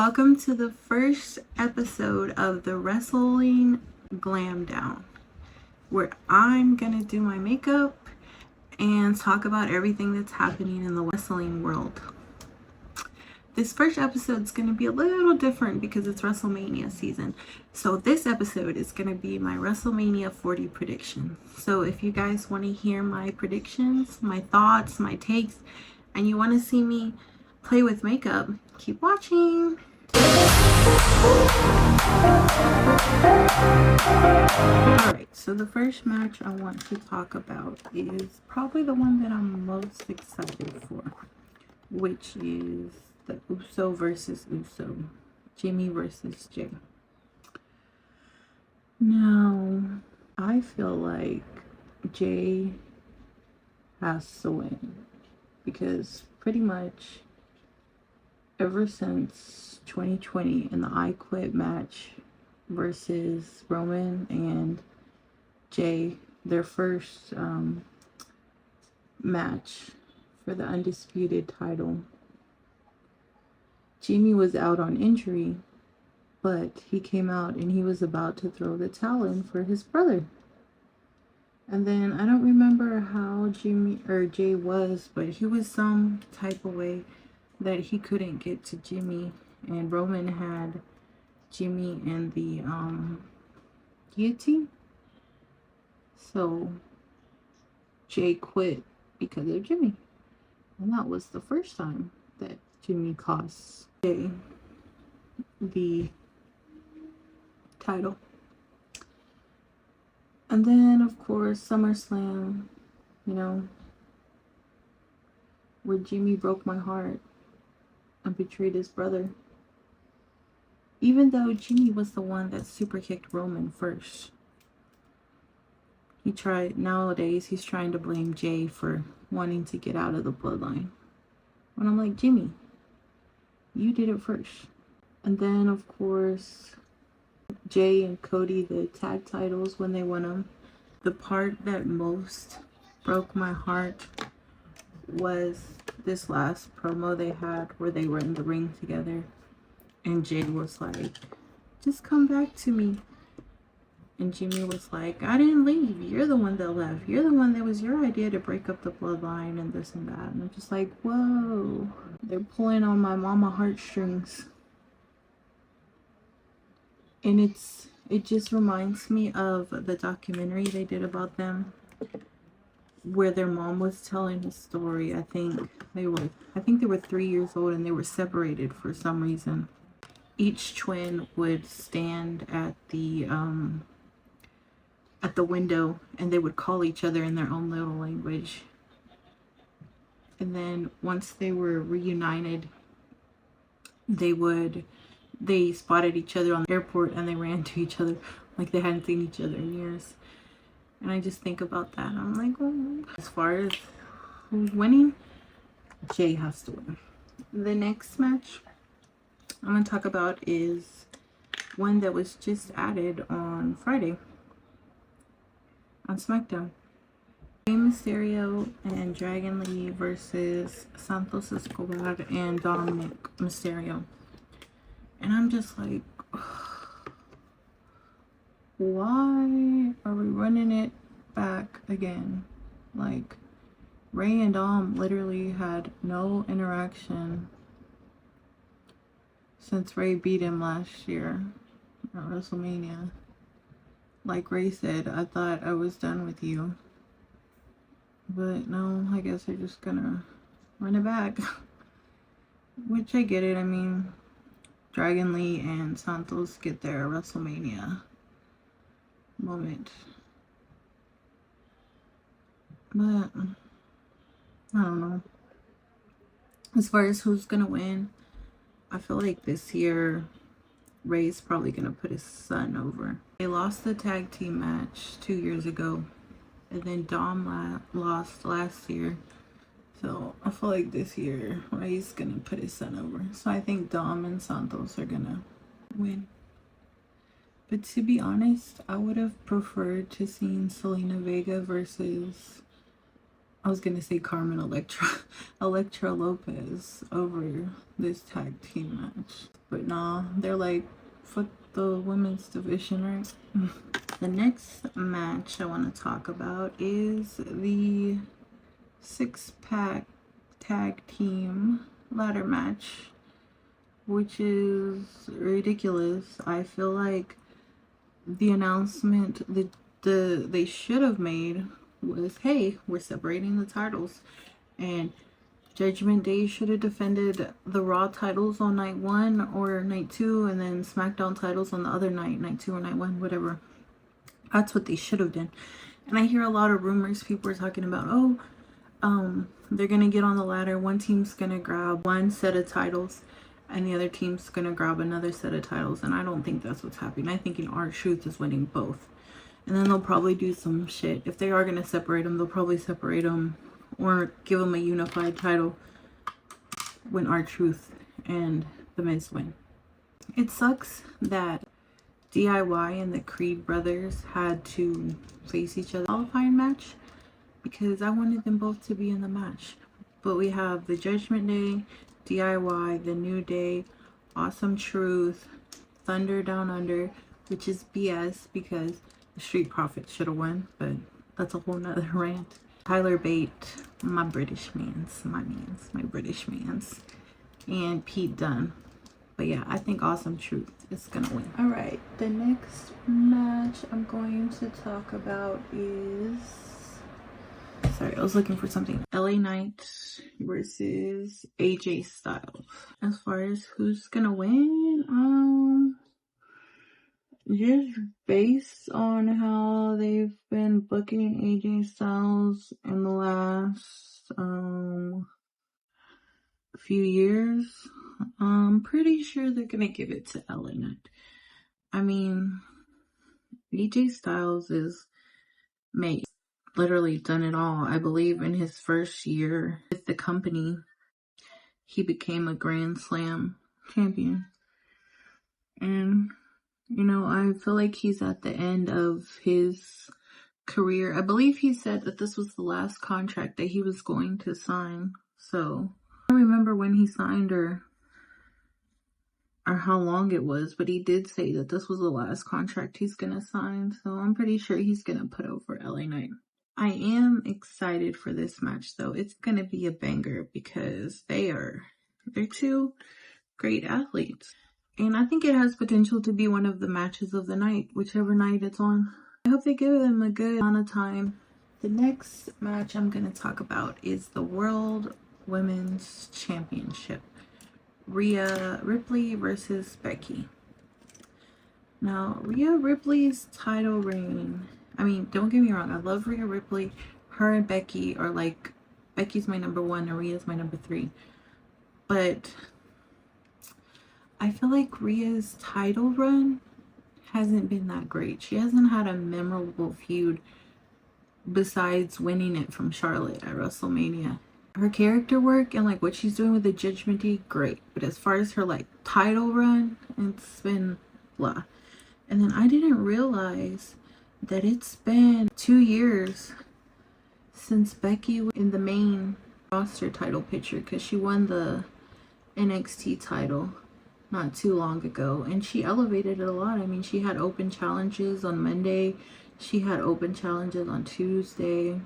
Welcome to the first episode of the Wrestling Glamdown, where I'm gonna do my makeup and talk about everything that's happening in the wrestling world. This first episode is gonna be a little different because it's WrestleMania season. So this episode is gonna be my WrestleMania 40 prediction. So if you guys want to hear my predictions, my thoughts, my takes, and you want to see me play with makeup, keep watching. Alright, so the first match I want to talk about is probably the one that I'm most excited for, which is the Uso versus Uso, Jimmy versus Jay. Now, I feel like Jay has to win because pretty much ever since 2020 in the I Quit match versus Roman and Jay, their first match for the undisputed title, Jimmy was out on injury, but he came out and he was about to throw the towel in for his brother. And then I don't remember how Jay was, but he was some type of way that he couldn't get to Jimmy, and Roman had Jimmy in the guillotine. So Jay quit because of Jimmy, and that was the first time that Jimmy cost Jay the title. And then of course SummerSlam, where Jimmy broke my heart and betrayed his brother. Even though Jimmy was the one that super kicked Roman first. Nowadays he's trying to blame Jay for wanting to get out of the bloodline. And I'm like, Jimmy, you did it first. And then of course Jay and Cody, the tag titles, when they won them. The part that most broke my heart was this last promo they had where they were in the ring together and Jay was like, just come back to me, and Jimmy was like, I didn't leave, you're the one that left, you're the one that was your idea to break up the bloodline and this and that. And I'm just like, whoa, they're pulling on my mama heartstrings. And it just reminds me of the documentary they did about them, where their mom was telling a story. I think they were 3 years old and they were separated for some reason. Each twin would stand at the window and they would call each other in their own little language. And then once they were reunited, they spotted each other on the airport and they ran to each other like they hadn't seen each other in years. And I just think about that. I'm like, oh. As far as who's winning, Jay has to win. The next match I'm going to talk about is one that was just added on Friday on SmackDown. Rey Mysterio and Dragon Lee versus Santos Escobar and Dominic Mysterio. And I'm just like, why are we running it back again? Like, Rey and Dom literally had no interaction since Rey beat him last year at WrestleMania. Like Rey said, I thought I was done with you. But no, I guess they're just gonna run it back. Which I get it. I mean, Dragon Lee and Santos get their WrestleMania moment. But I don't know. As far as who's gonna win, I feel like this year Rey's probably gonna put his son over. They lost the tag team match 2 years ago, and then Dom lost last year. So I feel like this year Rey's gonna put his son over. So I think Dom and Santos are gonna win. But to be honest, I would have preferred to see Selena Vega versus I was gonna say Carmen Electra Lopez over this tag team match. But nah, they're like, fuck the women's division, right? The next match I want to talk about is the 6-pack tag team ladder match, which is ridiculous. I feel like the announcement they should have made was, hey, we're separating the titles, and Judgment Day should have defended the Raw titles on night 1 or night 2, and then SmackDown titles on the other night 2 or night 1, whatever. That's what they should have done. And I hear a lot of rumors. People are talking about, they're gonna get on the ladder. One team's gonna grab one set of titles, and the other team's gonna grab another set of titles. And I don't think that's what's happening. I think R-Truth is winning both. And then they'll probably do some shit. If they are gonna separate them, they'll probably separate them or give them a unified title when R-Truth and The Miz win. It sucks that DIY and the Creed brothers had to face each other in a qualifying match, because I wanted them both to be in the match. But we have the Judgment Day, DIY, the New Day, Awesome Truth, Thunder Down Under, which is BS because the Street Profits should have won, but that's a whole nother rant. Tyler Bate, my British mans, my British mans, and Pete Dunne. But yeah, I think Awesome Truth is gonna win. Alright, the next match I'm going to talk about is... Sorry, I was looking for something. LA Knight versus AJ Styles. As far as who's gonna win, just based on how they've been booking AJ Styles in the last few years, I'm pretty sure they're gonna give it to LA Knight. I mean, AJ Styles is made, literally done it all. I believe in his first year with the company, he became a Grand Slam champion. And you know, I feel like he's at the end of his career. I believe he said that this was the last contract that he was going to sign. So I don't remember when he signed or how long it was, but he did say that this was the last contract he's gonna sign. So I'm pretty sure he's gonna put over LA Knight. I am excited for this match though. It's gonna be a banger because they're two great athletes. And I think it has potential to be one of the matches of the night, whichever night it's on. I hope they give them a good amount of time. The next match I'm going to talk about is the World Women's Championship. Rhea Ripley versus Becky. Now, Rhea Ripley's title reign, I mean, don't get me wrong, I love Rhea Ripley. Her and Becky are like, Becky's my number 1 and Rhea's my number 3. But I feel like Rhea's title run hasn't been that great. She hasn't had a memorable feud besides winning it from Charlotte at WrestleMania. Her character work and like what she's doing with the Judgment Day, great. But as far as her like title run, it's been blah. And then I didn't realize that it's been 2 years since Becky was in the main roster title picture, because she won the NXT title not too long ago, and she elevated it a lot. I mean, she had open challenges on Monday, she had open challenges on Tuesday,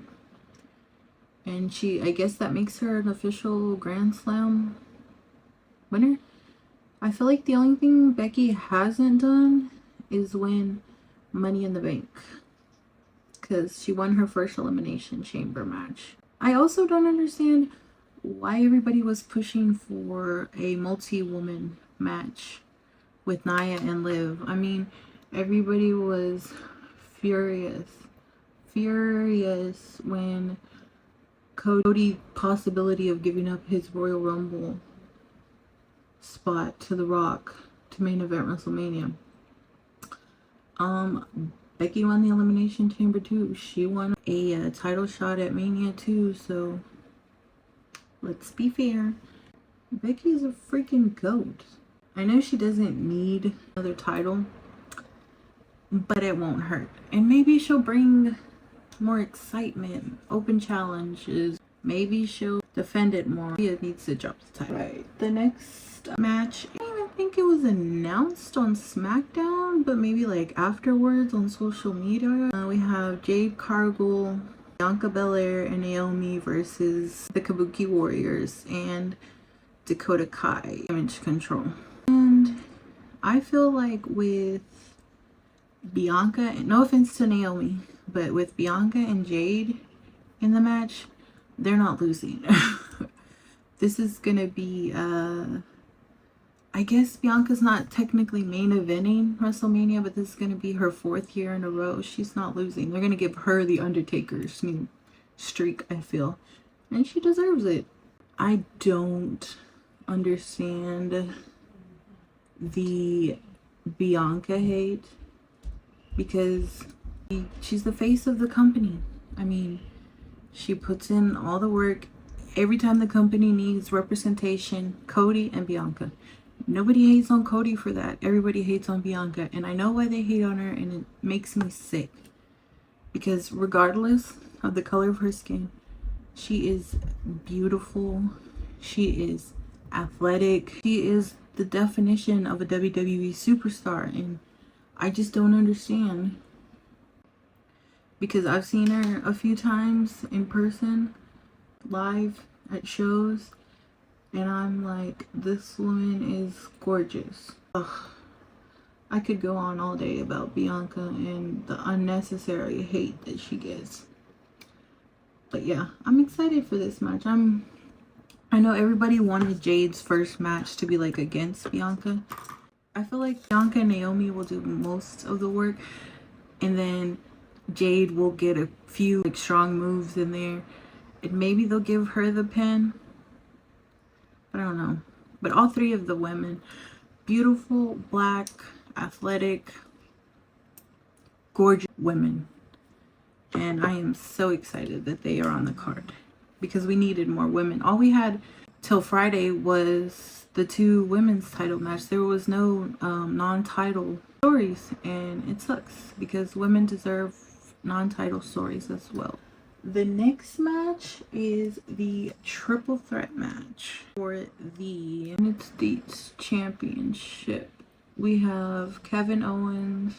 and I guess that makes her an official Grand Slam winner. I feel like the only thing Becky hasn't done is win Money in the Bank, because she won her first Elimination Chamber match. I also don't understand why everybody was pushing for a multi-woman match with Nia and Liv. I mean, everybody was furious when Cody possibility of giving up his Royal Rumble spot to The Rock to main event WrestleMania. Becky won the Elimination Chamber too. She won a title shot at Mania too, so let's be fair. Becky's a freaking goat. I know she doesn't need another title, but it won't hurt. And maybe she'll bring more excitement, open challenges. Maybe she'll defend it more. It needs to drop the title. Right. The next match, I don't even think it was announced on SmackDown, but maybe like afterwards on social media. We have Jade Cargill, Bianca Belair, and Naomi versus the Kabuki Warriors and Dakota Kai. Damage Control. And I feel like with Bianca, no offense to Naomi, but with Bianca and Jade in the match, they're not losing. This is gonna be I guess Bianca's not technically main eventing WrestleMania, but this is gonna be her 4th year in a row. She's not losing. They're gonna give her the Undertaker's new streak, I feel, and she deserves it. I don't understand the Bianca hate, because she's the face of the company. I mean, she puts in all the work. Every time the company needs representation, Cody and Bianca. Nobody hates on Cody for that. Everybody hates on Bianca. And I know why they hate on her, and it makes me sick. Because regardless of the color of her skin, she is beautiful. She is athletic. She is the definition of a WWE superstar. And I just don't understand. Because I've seen her a few times in person, live at shows, and I'm like, this woman is gorgeous. Ugh. I could go on all day about Bianca and the unnecessary hate that she gets. But yeah, I'm excited for this match. I know everybody wanted Jade's first match to be like against Bianca. I feel like Bianca and Naomi will do most of the work, and then Jade will get a few like strong moves in there, and maybe they'll give her the pin. But I don't know. But all 3 of the women, beautiful, black, athletic, gorgeous women, and I am so excited that they are on the card, because we needed more women. All we had till Friday was the 2 women's title match. There was no non-title stories, and it sucks because women deserve non-title stories as well. The next match is the triple threat match for the United States Championship. We have Kevin Owens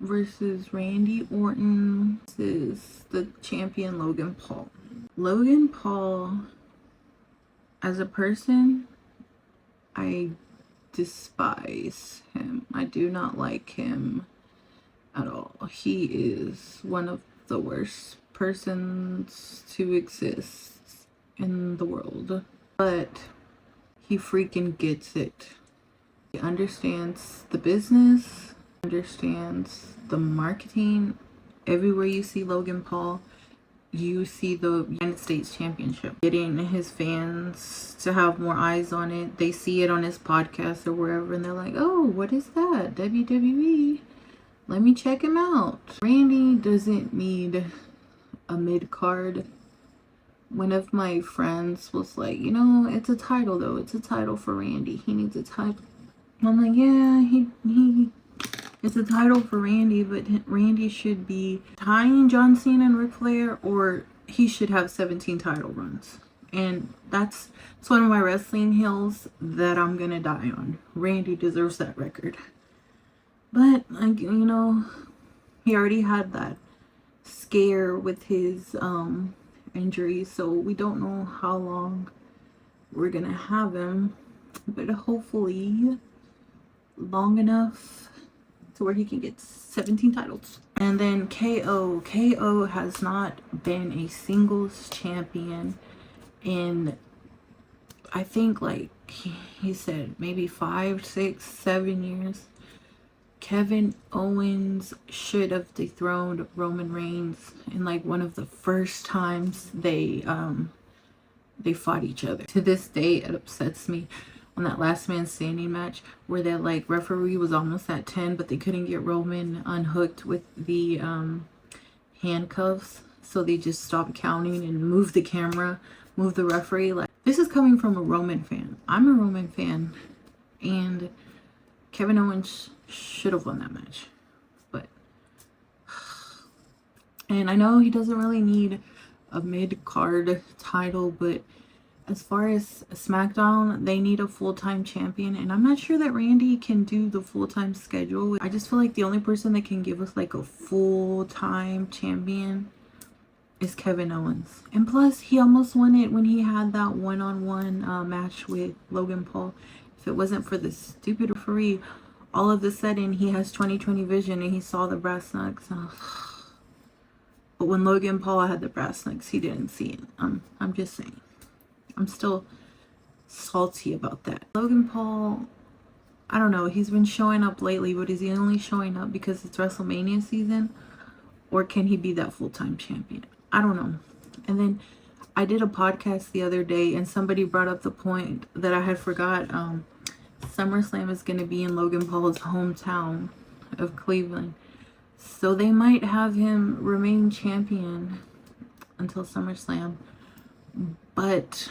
versus Randy Orton versus the champion Logan Paul. Logan Paul, as a person, I despise him. I do not like him at all. He is one of the worst persons to exist in the world, but he freaking gets it. He understands the business, understands the marketing. Everywhere you see Logan Paul, you see the United States Championship, getting his fans to have more eyes on it. They see it on his podcast or wherever, and they're like, oh, what is that? WWE, let me check him out. Randy doesn't need a mid-card. One of my friends was like, you know, it's a title though. It's a title for Randy. He needs a title. I'm like, yeah, it's a title for Randy, but Randy should be tying John Cena and Ric Flair, or he should have 17 title runs. And that's one of my wrestling hills that I'm gonna die on. Randy deserves that record. But, like, you know, he already had that scare with his injury, so we don't know how long we're gonna have him, but hopefully long enough to where he can get 17 titles. And then KO has not been a singles champion in, I think, like he said, maybe 5, 6, 7 years. Kevin Owens should have dethroned Roman Reigns in like one of the first times they fought each other. To this day, it upsets me on that last man standing match where that like referee was almost at 10, but they couldn't get Roman unhooked with the handcuffs, so they just stopped counting and moved the camera, moved the referee. Like, this is coming from a Roman fan. I'm a Roman fan, and Kevin Owens should have won that match. But And I know he doesn't really need a mid-card title, but as far as SmackDown, they need a full-time champion, and I'm not sure that Randy can do the full-time schedule. I just feel like the only person that can give us like a full-time champion is Kevin Owens. And plus, he almost won it when he had that one-on-one match with Logan Paul. If it wasn't for the stupid referee, all of a sudden he has 20/20 vision and he saw the brass knucks. But when Logan Paul had the brass knucks, he didn't see it. I'm just saying. I'm still salty about that. Logan Paul, I don't know, he's been showing up lately, but is he only showing up because it's WrestleMania season? Or can he be that full-time champion? I don't know. And then I did a podcast the other day and somebody brought up the point that I had forgot. SummerSlam is going to be in Logan Paul's hometown of Cleveland. So they might have him remain champion until SummerSlam. But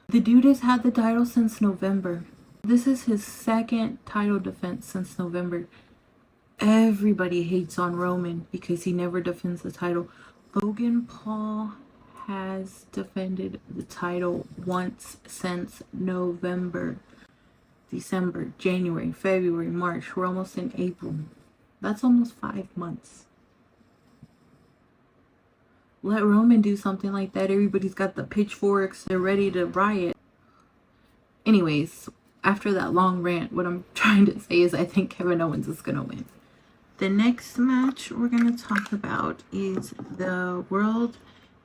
the dude has had the title since November. This is his second title defense since November. Everybody hates on Roman because he never defends the title. Logan Paul has defended the title once since November. December, January, February, March. We're almost in April. That's almost 5 months. Let Roman do something like that. Everybody's got the pitchforks. They're ready to riot. Anyways, after that long rant, what I'm trying to say is I think Kevin Owens is going to win. The next match we're going to talk about is the World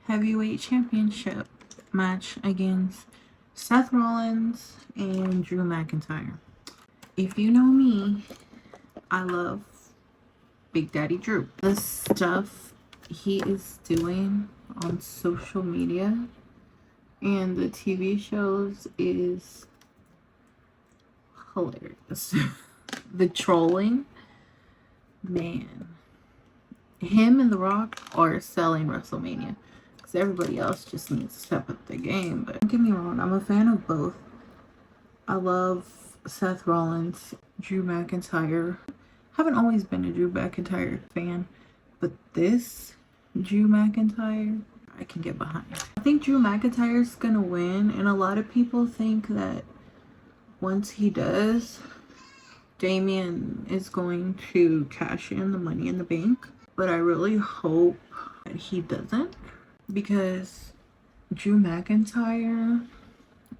Heavyweight Championship match against Seth Rollins and Drew McIntyre. If you know me, I love Big Daddy Drew. The stuff he is doing on social media and the TV shows is hilarious. The trolling, man. Him and The Rock are selling WrestleMania. Because everybody else just needs to step up their game. But don't get me wrong, I'm a fan of both. I love Seth Rollins, Drew McIntyre. Haven't always been a Drew McIntyre fan, but this Drew McIntyre, I can get behind. I think Drew McIntyre's gonna win, and a lot of people think that once he does, Damian is going to cash in the Money in the Bank. But I really hope that he doesn't, because Drew McIntyre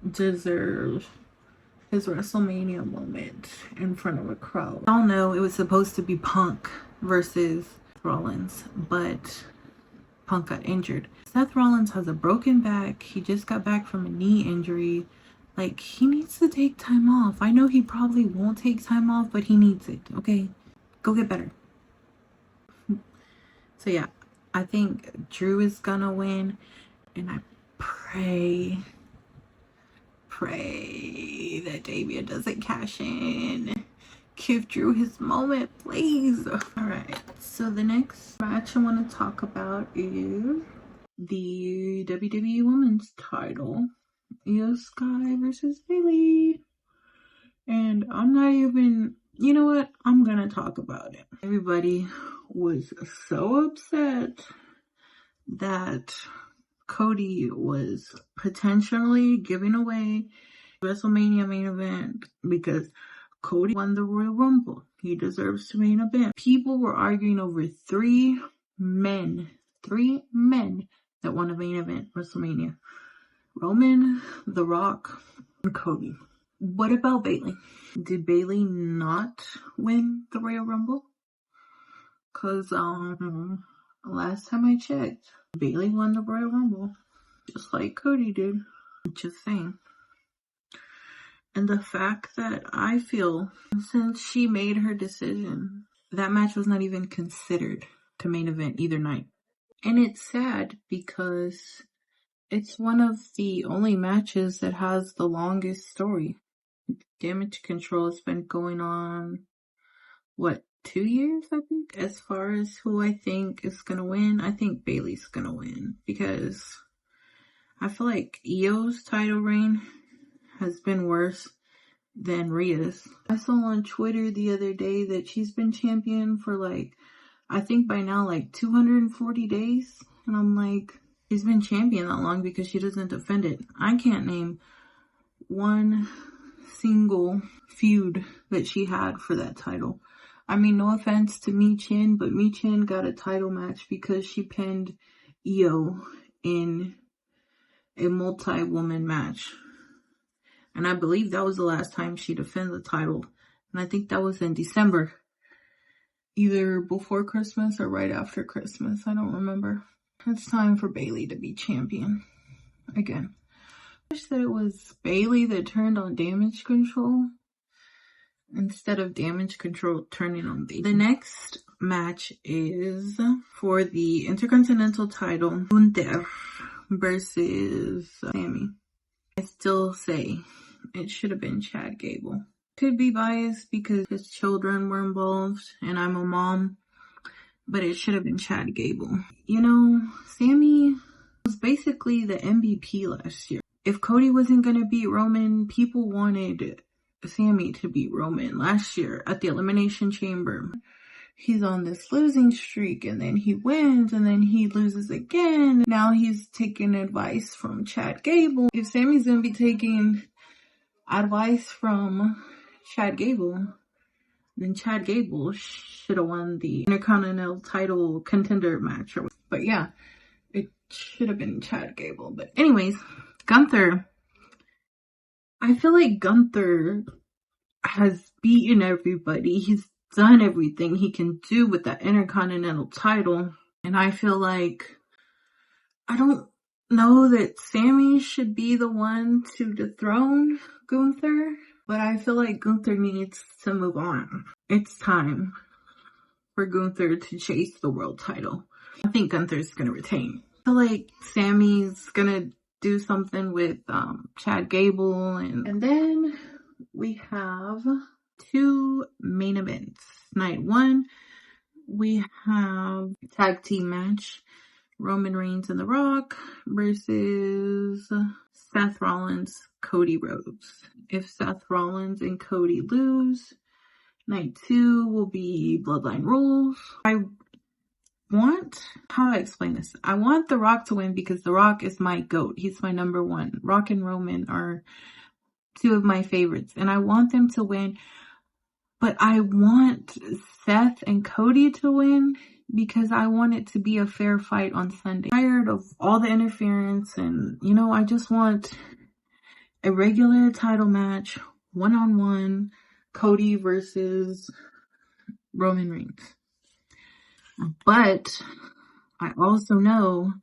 deserves his WrestleMania moment in front of a crowd. I don't know, it was supposed to be Punk versus Rollins, but Punk got injured. Seth Rollins has a broken back. He just got back from a knee injury. Like, he needs to take time off. I know he probably won't take time off, but he needs it, okay? Go get better. So yeah, I think Drew is gonna win, and I pray that Damian doesn't cash in. Give Drew his moment, please. Alright, so the next match I want to talk about is the WWE Women's title. Io Sky versus Byeeeee. And I'm not even, you know what? I'm gonna talk about it. Everybody was so upset that Cody was potentially giving away WrestleMania main event because Cody won the Royal Rumble. He deserves to main event. People were arguing over three men that won a main event WrestleMania. Roman, The Rock, and Cody. What about Bayley? Did Bayley not win the Royal Rumble? Cause last time I checked, Bayley won the Royal Rumble, just like Cody did. Just saying. And the fact that I feel, since she made her decision, that match was not even considered to main event either night. And it's sad because it's one of the only matches that has the longest story. Damage Control has been going on, 2 years, I think? As far as who I think is gonna win, I think Bayley's gonna win. Because I feel like Io's title reign has been worse than Rhea's. I saw on Twitter the other day that she's been champion for I think by now like 240 days. And I'm like, she's been champion that long because she doesn't defend it. I can't name one single feud that she had for that title. I mean, no offense to Mi Chin, but Mi Chin got a title match because she pinned Io in a multi-woman match. And I believe that was the last time she defended the title. And I think that was in December. Either before Christmas or right after Christmas. I don't remember. It's time for Bayley to be champion again. I wish that it was Bayley that turned on Damage Control instead of Damage Control turning on Bayley. The next match is for the Intercontinental title, Gunther versus Sammy. I still say it should have been Chad Gable. Could be biased because his children were involved and I'm a mom, but it should have been Chad Gable. You know, Sammy was basically the MVP last year. If Cody wasn't going to beat Roman, people wanted Sammy to beat Roman last year at the Elimination Chamber. He's on this losing streak and then he wins and then he loses again. Now he's taking advice from Chad Gable. If Sammy's going to be taking advice from Chad Gable, then Chad Gable should have won the Intercontinental title contender match. But yeah, it should have been Chad Gable. But anyways, Gunther. I feel like Gunther has beaten everybody. He's done everything he can do with that Intercontinental title. And I feel like, I don't know that Sammy should be the one to dethrone Gunther, but I feel like Gunther needs to move on. It's time for Gunther to chase the world title. I think Gunther's gonna retain. I feel like Sammy's gonna do something with Chad Gable, and then we have two main events. Night one, we have a tag team match. Roman Reigns and The Rock versus Seth Rollins, Cody Rhodes. If Seth Rollins and Cody lose, night two will be Bloodline Rules. How do I explain this? I want The Rock to win because The Rock is my GOAT. He's my number one. Rock and Roman are two of my favorites, and I want them to win. But I want Seth and Cody to win because I want it to be a fair fight on Sunday. I'm tired of all the interference, and you know, I just want a regular title match, one-on-one, Cody versus Roman Reigns. But I also know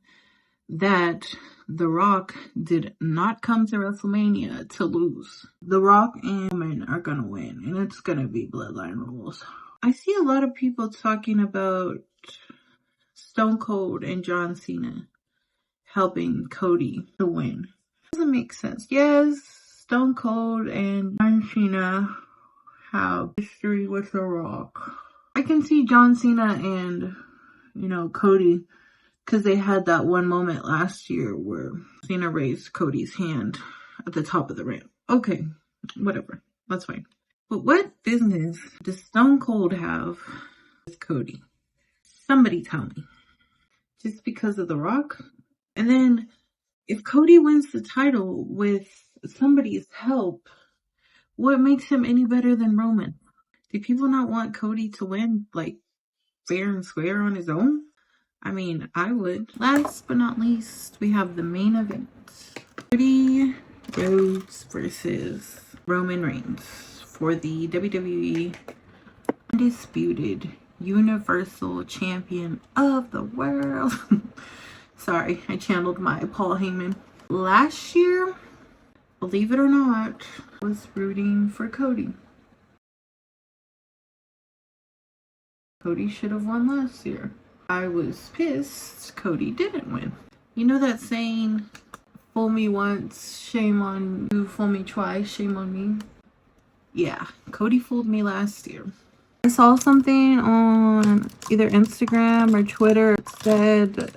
that The Rock did not come to WrestleMania to lose. The Rock and Roman are going to win, and it's going to be Bloodline Rules. I see a lot of people talking about Stone Cold and John Cena helping Cody to win. Doesn't make sense. Yes, Stone Cold and John Cena have history with The Rock. I can see John Cena and, you know, Cody, because they had that one moment last year where Cena raised Cody's hand at the top of the ramp. Okay, whatever. That's fine. But what business does Stone Cold have with Cody? Somebody tell me. Just because of The Rock? And then, if Cody wins the title with somebody's help, what makes him any better than Roman? Do people not want Cody to win, like, fair and square on his own? I mean, I would. Last but not least, we have the main event. Cody Rhodes versus Roman Reigns for the WWE Undisputed Universal Champion of the World. Sorry, I channeled my Paul Heyman. Last year, believe it or not, I was rooting for Cody. Cody should have won last year. I was pissed Cody didn't win. You know that saying, fool me once, shame on you, fool me twice, shame on me? Yeah, Cody fooled me last year. I saw something on either Instagram or Twitter that said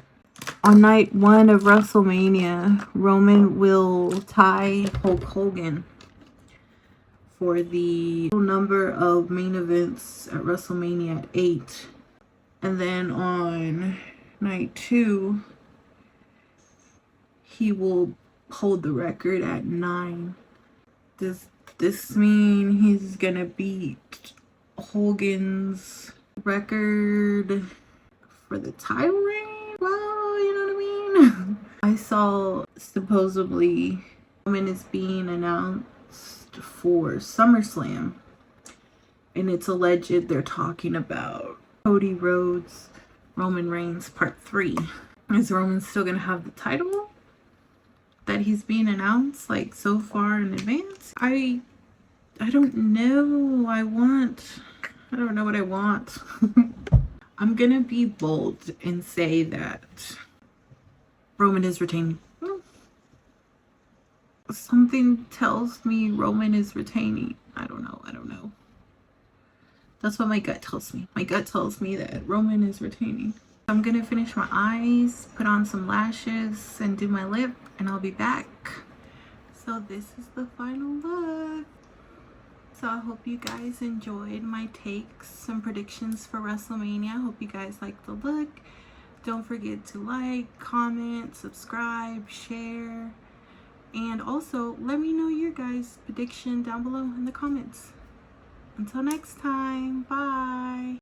on night one of WrestleMania, Roman will tie Hulk Hogan for the number of main events at WrestleMania at 8. And then on night 2, he will hold the record at 9. Does this mean he's gonna beat Hogan's record for the title reign? Well, you know what I mean? I saw supposedly Roman is being announced for SummerSlam, and it's alleged they're talking about Cody Rhodes, Roman Reigns Part 3. Is Roman still gonna have the title that he's being announced like so far in advance? I don't know. I don't know what I want. I'm gonna be bold and say that Roman is retaining. Something tells me Roman is retaining. I don't know. That's what my gut tells me. My gut tells me that Roman is retaining. I'm gonna finish my eyes, put on some lashes, and do my lip, and I'll be back. So this is the final look. So I hope you guys enjoyed my takes and predictions for WrestleMania. I hope you guys liked the look. Don't forget to like, comment, subscribe, share, and also let me know your guys' prediction down below in the comments. Until next time, bye.